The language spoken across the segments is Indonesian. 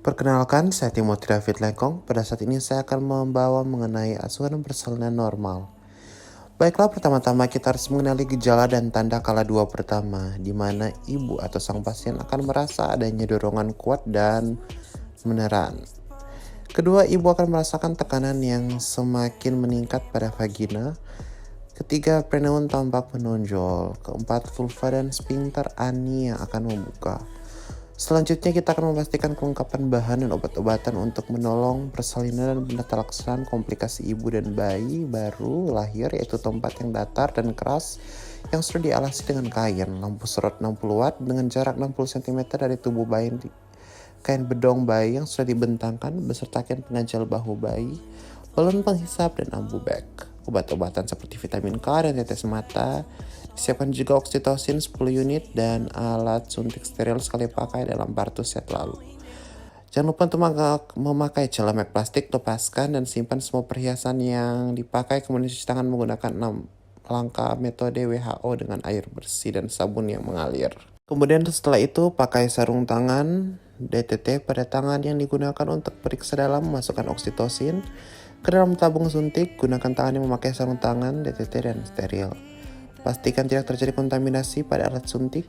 Perkenalkan, saya Timothy David Lekong. Pada saat ini saya akan membawa mengenai asuhan persalinan normal. Baiklah, pertama-tama kita harus mengenali gejala dan tanda kala dua pertama, di mana ibu atau sang pasien akan merasa adanya dorongan kuat dan meneran. Kedua, ibu akan merasakan tekanan yang semakin meningkat pada vagina. Ketiga, perineum tampak menonjol. Keempat, vulva dan sphincter ani yang akan membuka. Selanjutnya kita akan memastikan kelengkapan bahan dan obat-obatan untuk menolong persalinan dan penata laksanaan komplikasi ibu dan bayi baru lahir, yaitu tempat yang datar dan keras yang sudah dialasi dengan kain, lampu sorot 60 watt dengan jarak 60 cm dari tubuh bayi, kain bedong bayi yang sudah dibentangkan beserta kain pengganjal bahu bayi, balon penghisap dan ambu bag. Obat-obatan seperti vitamin K dan tetes mata. Disiapkan juga oksitosin 10 unit dan alat suntik steril sekali pakai dalam kartu set lalu. Jangan lupa untuk memakai celemek plastik, lepaskan dan simpan semua perhiasan yang dipakai, kemudian cuci tangan menggunakan 6 langkah metode WHO dengan air bersih dan sabun yang mengalir. Kemudian setelah itu pakai sarung tangan DTT pada tangan yang digunakan untuk periksa dalam, masukkan oksitosin ke dalam tabung suntik, gunakan tangan yang memakai sarung tangan DTT dan steril. Pastikan tidak terjadi kontaminasi pada alat suntik.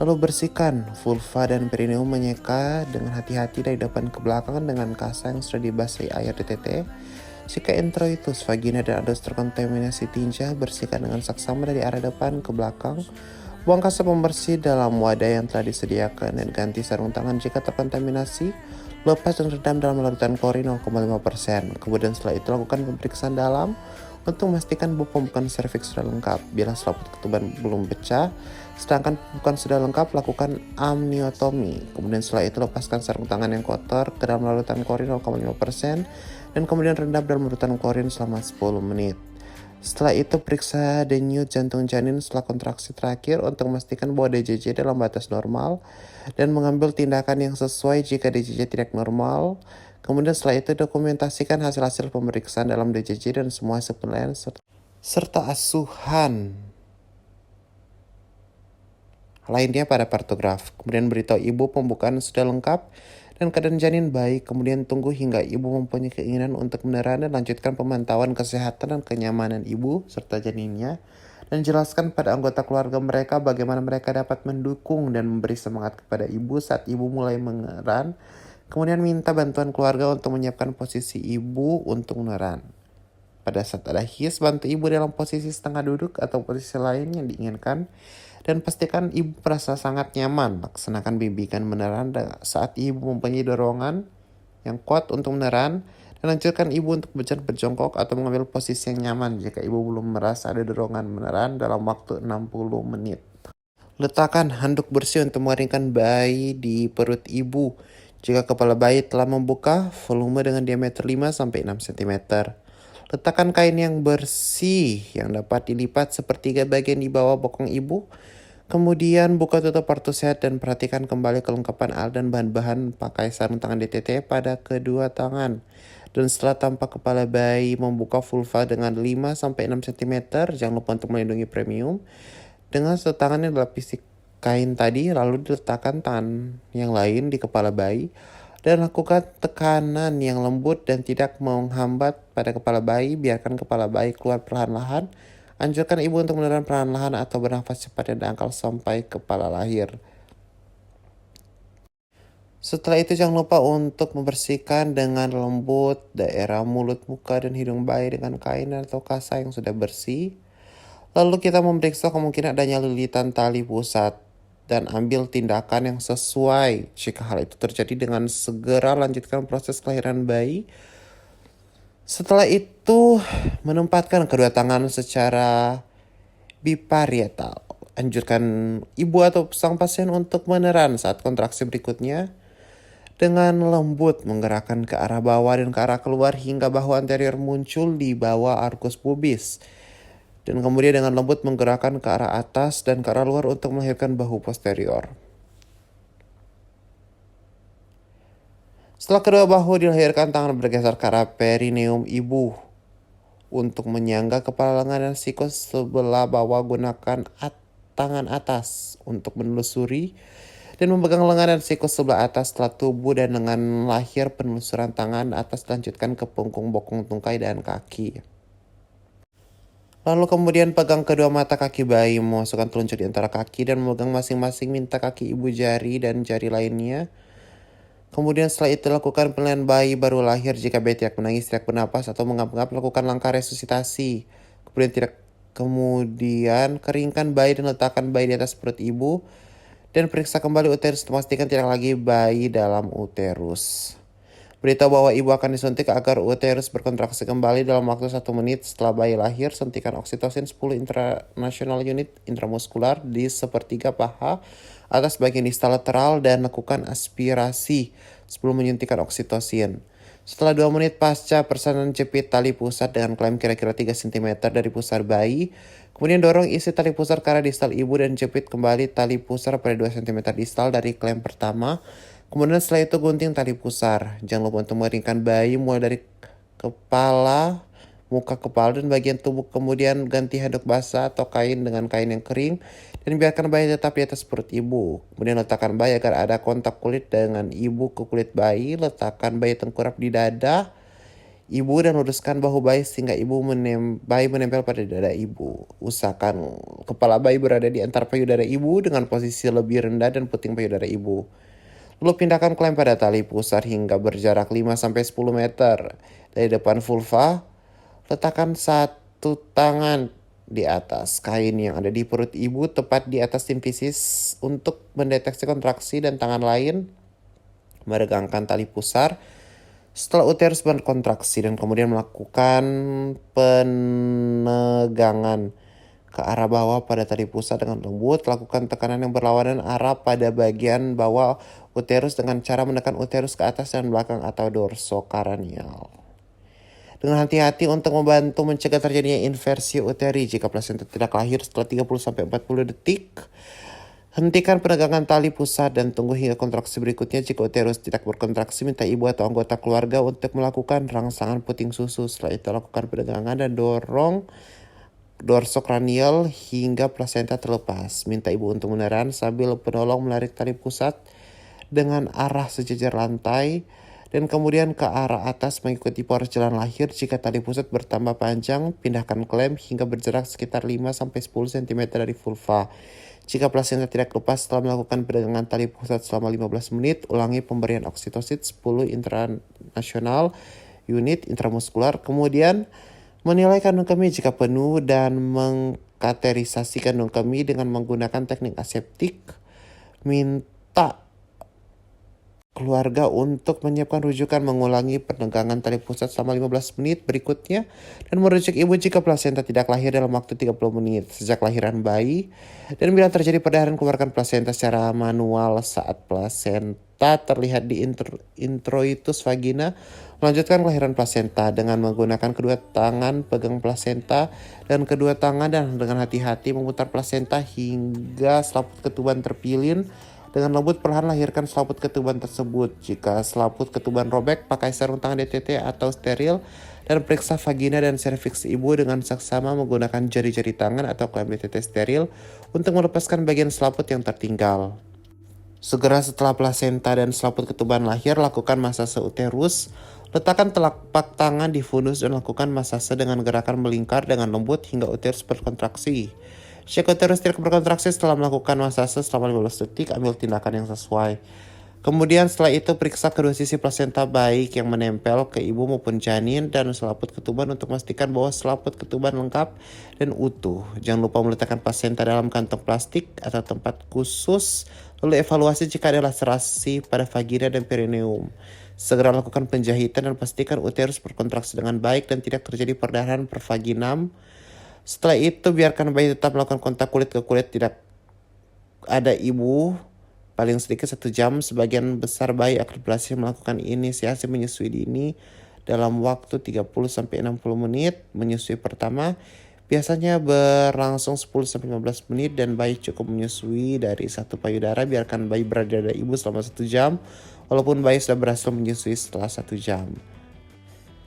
Lalu bersihkan vulva dan perineum menyeka dengan hati-hati dari depan ke belakang dengan kasa yang sudah dibasahi air DTT. Jika introitus, vagina dan anus terkontaminasi tinja, bersihkan dengan saksama dari arah depan ke belakang. Buang kasa pembersih dalam wadah yang telah disediakan dan ganti sarung tangan jika terkontaminasi. Lepas dan redam dalam larutan klorin 0,5%. Kemudian setelah itu lakukan pemeriksaan dalam untuk memastikan bahwa pembukaan serviks sudah lengkap. Bila selaput ketuban belum pecah, sedangkan pembukaan sudah lengkap, lakukan amniotomi. Kemudian setelah itu lepaskan sarung tangan yang kotor ke dalam larutan klorin 0,5% dan kemudian rendam dalam larutan klorin selama 10 menit. Setelah itu periksa denyut jantung janin setelah kontraksi terakhir untuk memastikan bahwa DJJ dalam batas normal dan mengambil tindakan yang sesuai jika DJJ tidak normal. Kemudian setelah itu dokumentasikan hasil-hasil pemeriksaan dalam DJJ dan semua hasil penilaian serta asuhan lainnya pada partograf. Kemudian beritahu ibu pembukaan sudah lengkap dan keadaan janin baik. Kemudian tunggu hingga ibu mempunyai keinginan untuk meneran dan lanjutkan pemantauan kesehatan dan kenyamanan ibu serta janinnya. Dan jelaskan pada anggota keluarga mereka bagaimana mereka dapat mendukung dan memberi semangat kepada ibu saat ibu mulai meneran. Kemudian minta bantuan keluarga untuk menyiapkan posisi ibu untuk meneran. Pada saat ada his, bantu ibu dalam posisi setengah duduk atau posisi lain yang diinginkan. Dan pastikan ibu merasa sangat nyaman laksanakan bimbingan meneran saat ibu mempunyai dorongan yang kuat untuk meneran. Dan lanjutkan ibu untuk berjongkok atau mengambil posisi yang nyaman jika ibu belum merasa ada dorongan meneran dalam waktu 60 menit. Letakkan handuk bersih untuk mengeringkan bayi di perut ibu. Jika kepala bayi telah membuka, volume dengan diameter 5-6 cm. Letakkan kain yang bersih yang dapat dilipat sepertiga bagian di bawah bokong ibu. Kemudian buka tutup partu sehat dan perhatikan kembali kelengkapan alat dan bahan-bahan. Pakai sarung tangan DTT pada kedua tangan. Dan setelah tampak kepala bayi membuka vulva dengan 5-6 cm, jangan lupa untuk melindungi premium. Dengan satu tangan yang dilapisi kain tadi, lalu diletakkan tangan yang lain di kepala bayi. Dan lakukan tekanan yang lembut dan tidak menghambat pada kepala bayi. Biarkan kepala bayi keluar perlahan-lahan. Anjurkan ibu untuk meneran perlahan-lahan atau bernafas cepat dan dangkal sampai kepala lahir. Setelah itu jangan lupa untuk membersihkan dengan lembut daerah mulut, muka, dan hidung bayi dengan kain atau kasa yang sudah bersih. Lalu kita memeriksa kemungkinan adanya lilitan tali pusat dan ambil tindakan yang sesuai. Jika hal itu terjadi, dengan segera lanjutkan proses kelahiran bayi. Setelah itu, menempatkan kedua tangan secara biparietal. Anjurkan ibu atau sang pasien untuk meneran saat kontraksi berikutnya. Dengan lembut menggerakkan ke arah bawah dan ke arah keluar hingga bahu anterior muncul di bawah arkus pubis. Dan kemudian dengan lembut menggerakkan ke arah atas dan ke arah luar untuk melahirkan bahu posterior. Setelah kedua bahu dilahirkan, tangan bergeser ke arah perineum ibu. Untuk menyangga kepala lengan dan sikus sebelah bawah, gunakan tangan atas untuk menelusuri dan memegang lengan dan siku sebelah atas setelah tubuh dan dengan lahir penelusuran tangan atas dilanjutkan ke punggung, bokong, tungkai, dan kaki. Lalu kemudian pegang kedua mata kaki bayi, memasukkan telunjuk di antara kaki dan memegang masing-masing minta kaki ibu jari dan jari lainnya. Kemudian setelah itu lakukan penilaian bayi baru lahir. Jika bayi tidak menangis, tidak bernapas, atau mengap-ngap, lakukan langkah resusitasi. Kemudian keringkan bayi dan letakkan bayi di atas perut ibu. Dan periksa kembali uterus untuk memastikan tidak lagi bayi dalam uterus. Beritahu bahwa ibu akan disuntik agar uterus berkontraksi kembali dalam waktu 1 menit setelah bayi lahir. Suntikan oksitosin 10 international unit intramuskular di sepertiga paha atas bagian distal lateral dan lakukan aspirasi sebelum menyuntikkan oksitosin. Setelah 2 menit pasca persanan jepit tali pusat dengan klem kira-kira 3 cm dari pusar bayi. Kemudian dorong isi tali pusar ke arah distal ibu dan jepit kembali tali pusar pada 2 cm distal dari klem pertama. Kemudian setelah itu gunting tali pusar. Jangan lupa untuk mengeringkan bayi mulai dari kepala, muka kepala, dan bagian tubuh. Kemudian ganti handuk basah atau kain dengan kain yang kering. Dan biarkan bayi tetap di atas perut ibu. Kemudian letakkan bayi agar ada kontak kulit dengan ibu ke kulit bayi. Letakkan bayi tengkurap di dada ibu dan luruskan bahu bayi sehingga bayi menempel pada dada ibu. Usahakan kepala bayi berada di antara payudara ibu dengan posisi lebih rendah dan puting payudara ibu. Lalu pindahkan klem pada tali pusar hingga berjarak 5-10 meter dari depan vulva. Letakkan satu tangan di atas kain yang ada di perut ibu tepat di atas simfisis untuk mendeteksi kontraksi dan tangan lain meregangkan tali pusar setelah uterus berkontraksi dan kemudian melakukan penegangan ke arah bawah pada tali pusat dengan lembut. Lakukan tekanan yang berlawanan arah pada bagian bawah uterus dengan cara menekan uterus ke atas dan belakang atau dorsokranial. Dengan hati-hati untuk membantu mencegah terjadinya inversi uteri. Jika plasenta tidak lahir setelah 30-40 detik, hentikan penegangan tali pusat dan tunggu hingga kontraksi berikutnya. Jika uterus tidak berkontraksi, minta ibu atau anggota keluarga untuk melakukan rangsangan puting susu. Setelah itu lakukan penegangan dan dorong dorsokranial hingga plasenta terlepas. Minta ibu untuk meneran sambil penolong menarik tali pusat dengan arah sejajar lantai dan kemudian ke arah atas mengikuti poros jalan lahir. Jika tali pusat bertambah panjang, pindahkan klem hingga berjarak sekitar 5-10 cm dari vulva. Jika plasenta tidak lepas setelah melakukan peregangan tali pusat selama 15 menit, ulangi pemberian oksitosin 10 international unit intramuskular. Kemudian menilai kandung kemih jika penuh dan mengkaterisasi kandung kemih dengan menggunakan teknik aseptik. Minta keluarga untuk menyiapkan rujukan mengulangi penegangan tali pusat selama 15 menit berikutnya dan merujuk ibu jika plasenta tidak lahir dalam waktu 30 menit sejak lahiran bayi. Dan bila terjadi perdarahan, keluarkan plasenta secara manual saat plasenta terlihat di introitus vagina. Melanjutkan kelahiran plasenta dengan menggunakan kedua tangan pegang plasenta dan kedua tangan dan dengan hati-hati memutar plasenta hingga selaput ketuban terpilin. Dengan lembut perlahan lahirkan selaput ketuban tersebut. Jika selaput ketuban robek, pakai sarung tangan DTT atau steril dan periksa vagina dan serviks ibu dengan seksama menggunakan jari-jari tangan atau klem DTT steril untuk melepaskan bagian selaput yang tertinggal. Segera setelah plasenta dan selaput ketuban lahir, lakukan masase uterus. Letakkan telapak tangan di fundus dan lakukan masase dengan gerakan melingkar dengan lembut hingga uterus berkontraksi. Jika uterus tidak berkontraksi setelah melakukan masase selama 15 detik, ambil tindakan yang sesuai. Kemudian setelah itu periksa kedua sisi plasenta baik yang menempel ke ibu maupun janin dan selaput ketuban untuk memastikan bahwa selaput ketuban lengkap dan utuh. Jangan lupa meletakkan plasenta dalam kantong plastik atau tempat khusus. Lalu evaluasi jika ada laserasi pada vagina dan perineum. Segera lakukan penjahitan dan pastikan uterus berkontraksi dengan baik dan tidak terjadi perdarahan per vaginam. Setelah itu biarkan bayi tetap melakukan kontak kulit ke kulit tidak ada ibu paling sedikit 1 jam. Sebagian besar bayi akan berhasil melakukan inisiasi menyusui dini dalam waktu 30-60 menit. Menyusui pertama biasanya berlangsung 10-15 menit dan bayi cukup menyusui dari satu payudara. Biarkan bayi berada di ibu selama 1 jam walaupun bayi sudah berhasil menyusui setelah 1 jam.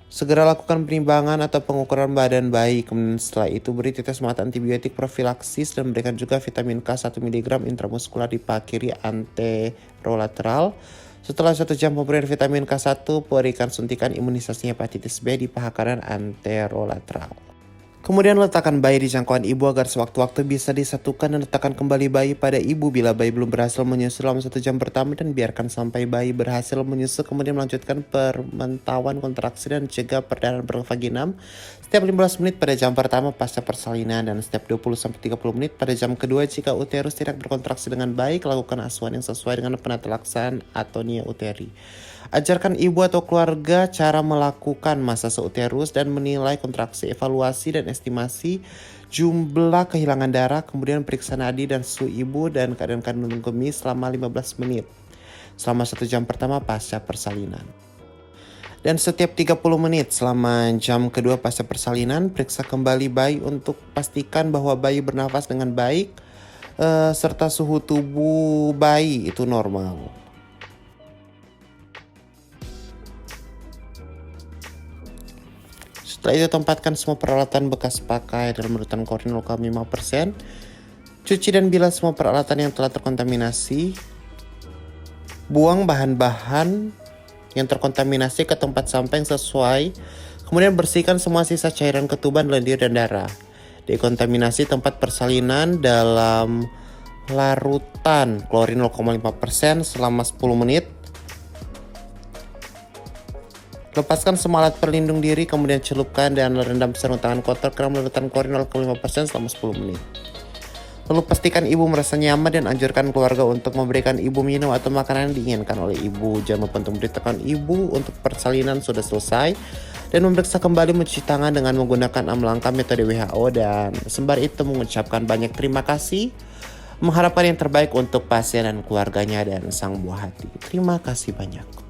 Segera lakukan penimbangan atau pengukuran badan bayi. Kemudian setelah itu beri tetes mata antibiotik profilaksis dan berikan juga vitamin K 1 mg intramuskular di paha kiri anterolateral. Setelah 1 jam pemberian vitamin K1, berikan suntikan imunisasi hepatitis B di paha kanan anterolateral. Kemudian letakkan bayi di jangkauan ibu agar sewaktu-waktu bisa disatukan dan letakkan kembali bayi pada ibu bila bayi belum berhasil menyusu dalam 1 jam pertama dan biarkan sampai bayi berhasil menyusu, kemudian melanjutkan pemantauan kontraksi dan cegah perdarahan bervaginam setiap 15 menit pada jam pertama pasca persalinan dan setiap 20-30 menit pada jam kedua. Jika uterus tidak berkontraksi dengan baik, lakukan asuhan yang sesuai dengan penata laksana atonia uteri. Ajarkan ibu atau keluarga cara melakukan massase uterus dan menilai kontraksi, evaluasi dan estimasi jumlah kehilangan darah, kemudian periksa nadi dan suhu ibu dan keadaan kandungan gemis selama 15 menit selama 1 jam pertama pasca persalinan. Dan setiap 30 menit selama jam kedua pasca persalinan, periksa kembali bayi untuk pastikan bahwa bayi bernafas dengan baik serta suhu tubuh bayi itu normal. Setelah itu tempatkan semua peralatan bekas pakai dalam urutan klorin 0,5%. Cuci dan bilas semua peralatan yang telah terkontaminasi. Buang bahan-bahan yang terkontaminasi ke tempat sampah yang sesuai. Kemudian bersihkan semua sisa cairan ketuban, lendir, dan darah. Dekontaminasi tempat persalinan dalam larutan klorin 0,5% selama 10 menit. Lepaskan semua alat pelindung diri, kemudian celupkan dan rendam sarung tangan kotor ke dalam larutan klorin 0,5% selama 10 menit. Lalu pastikan ibu merasa nyaman dan anjurkan keluarga untuk memberikan ibu minum atau makanan yang diinginkan oleh ibu. Jangan lupa untuk memberitakan ibu untuk persalinan sudah selesai dan memeriksa kembali mencuci tangan dengan menggunakan 6 langkah metode WHO, dan sembari itu mengucapkan banyak terima kasih, mengharapkan yang terbaik untuk pasien dan keluarganya dan sang buah hati. Terima kasih banyak.